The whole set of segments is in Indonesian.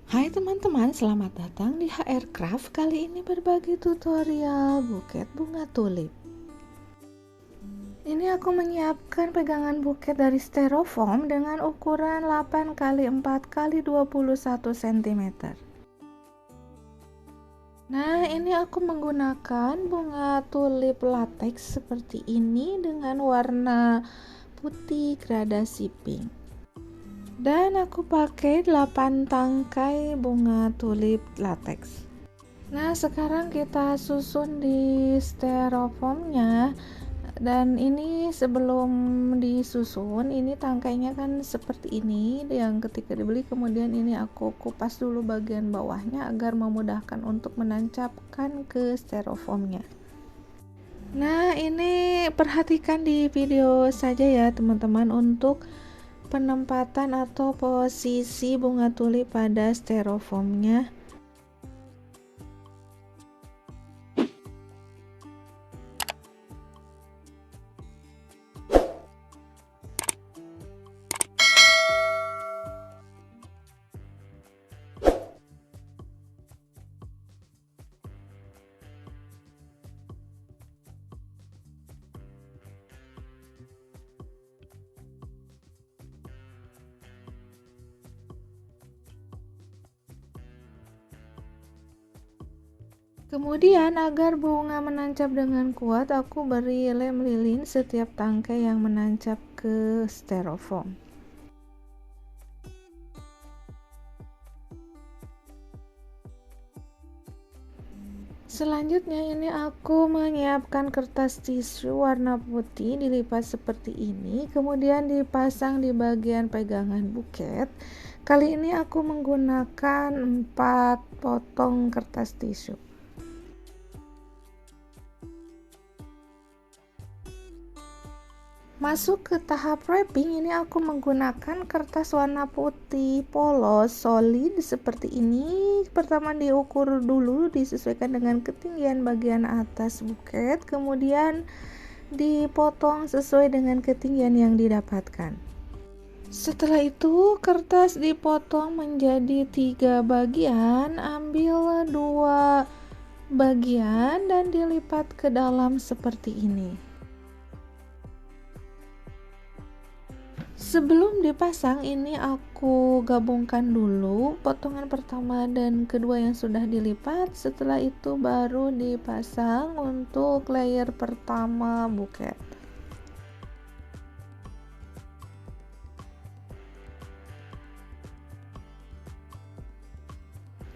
Hai teman-teman, selamat datang di HR Craft. Kali ini berbagi tutorial buket bunga tulip. Ini aku menyiapkan pegangan buket dari styrofoam dengan ukuran 8x4x21 cm. Nah, ini aku menggunakan bunga tulip latex seperti ini dengan warna putih gradasi pink. Dan aku pakai 8 tangkai bunga tulip latex. Nah, sekarang kita susun di styrofoamnya. Dan ini sebelum disusun, ini tangkainya kan seperti ini yang ketika dibeli. Kemudian ini aku kupas dulu bagian bawahnya agar memudahkan untuk menancapkan ke styrofoamnya. Nah, ini perhatikan di video saja ya teman-teman untuk penempatan atau posisi bunga tulip pada styrofoamnya. Kemudian agar bunga menancap dengan kuat, aku beri lem lilin setiap tangkai yang menancap ke styrofoam. Selanjutnya ini aku menyiapkan kertas tisu warna putih dilipat seperti ini, kemudian dipasang di bagian pegangan buket. Kali ini aku menggunakan 4 potong kertas tisu. Masuk ke tahap wrapping, ini aku menggunakan kertas warna putih polos solid seperti ini. Pertama diukur dulu, disesuaikan dengan ketinggian bagian atas buket, kemudian dipotong sesuai dengan ketinggian yang didapatkan. Setelah itu kertas dipotong menjadi 3 bagian, ambil 2 bagian dan dilipat ke dalam seperti ini. Sebelum dipasang, ini aku gabungkan dulu potongan pertama dan kedua yang sudah dilipat. Setelah itu baru dipasang untuk layer pertama buket.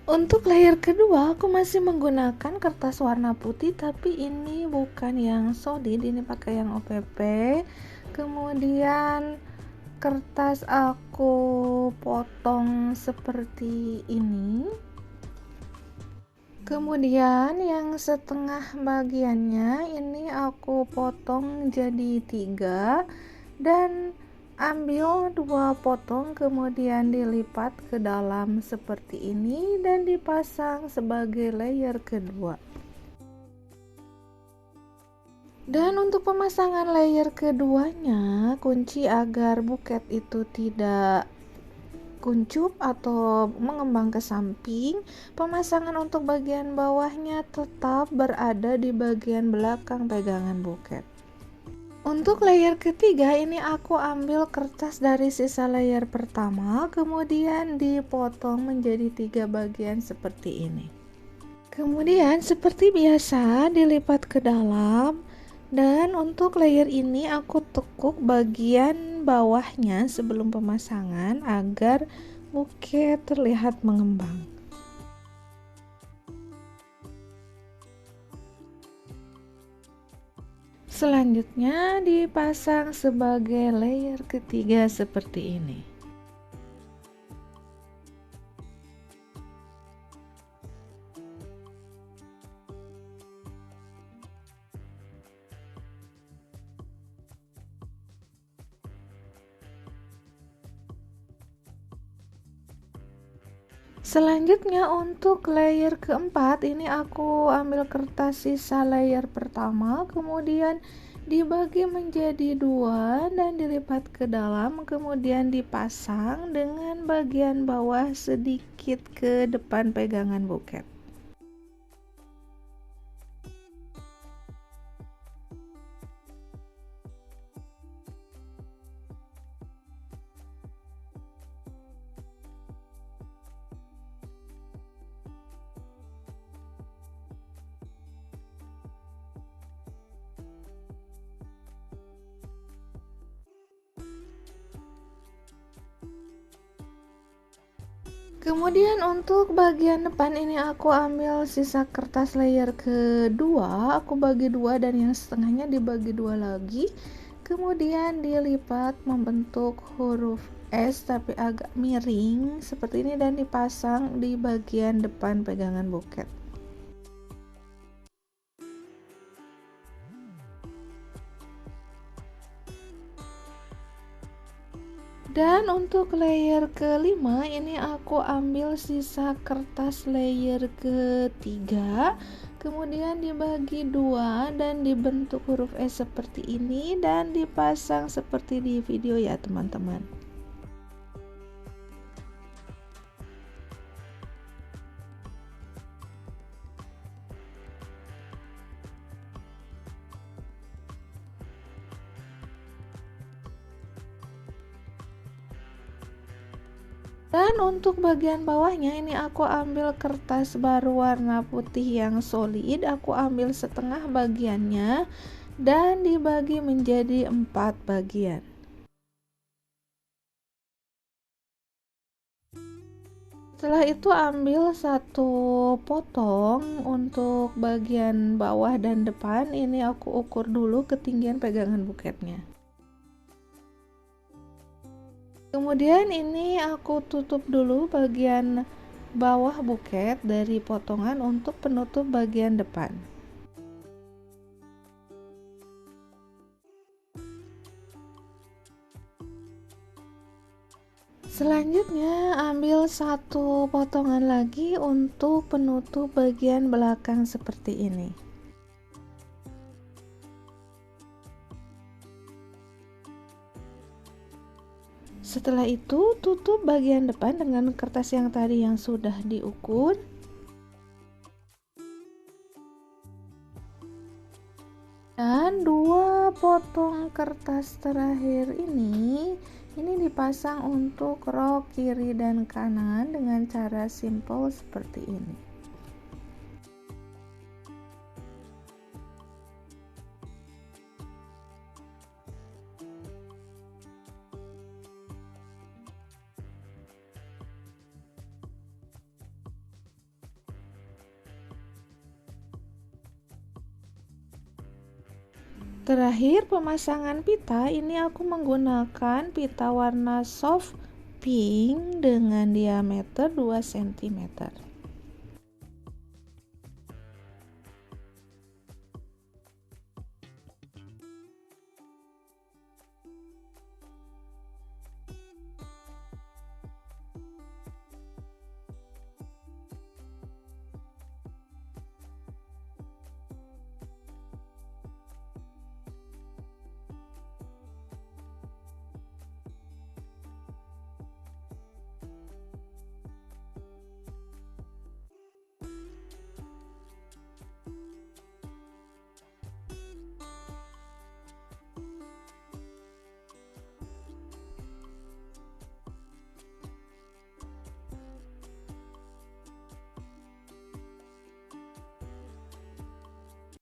Untuk layer kedua aku masih menggunakan kertas warna putih, tapi ini bukan yang solid, ini pakai yang OPP. Kemudian kertas aku potong seperti ini. Kemudian yang setengah bagiannya ini aku potong jadi 3 dan ambil 2 potong, kemudian dilipat ke dalam seperti ini dan dipasang sebagai layer kedua. Dan untuk pemasangan layer keduanya, kunci agar buket itu tidak kuncup atau mengembang ke samping, pemasangan untuk bagian bawahnya tetap berada di bagian belakang pegangan buket. Untuk layer ketiga ini aku ambil kertas dari sisa layer pertama, kemudian dipotong menjadi 3 bagian seperti ini. Kemudian seperti biasa dilipat ke dalam. Dan untuk layer ini aku tekuk bagian bawahnya sebelum pemasangan agar buket terlihat mengembang. Selanjutnya dipasang sebagai layer ketiga seperti ini. Selanjutnya untuk layer keempat ini aku ambil kertas sisa layer pertama, kemudian dibagi menjadi dua dan dilipat ke dalam, kemudian dipasang dengan bagian bawah sedikit ke depan pegangan buket. Kemudian untuk bagian depan ini aku ambil sisa kertas layer kedua, aku bagi dua dan yang setengahnya dibagi dua lagi, kemudian dilipat membentuk huruf S tapi agak miring seperti ini dan dipasang di bagian depan pegangan buket. Dan untuk layer kelima ini aku ambil sisa kertas layer ketiga, kemudian dibagi dua dan dibentuk huruf S seperti ini dan dipasang seperti di video ya teman-teman. Dan untuk bagian bawahnya ini aku ambil kertas baru warna putih yang solid, aku ambil setengah bagiannya dan dibagi menjadi 4 bagian. Setelah itu ambil satu potong untuk bagian bawah dan depan, ini aku ukur dulu ketinggian pegangan buketnya. Kemudian ini aku tutup dulu bagian bawah buket dari potongan untuk penutup bagian depan. Selanjutnya ambil satu potongan lagi untuk penutup bagian belakang seperti ini. Setelah itu tutup bagian depan dengan kertas yang tadi yang sudah diukur. Dan dua potong kertas terakhir ini dipasang untuk rok kiri dan kanan dengan cara simple seperti ini. Terakhir pemasangan pita, ini aku menggunakan pita warna soft pink dengan diameter 2 cm.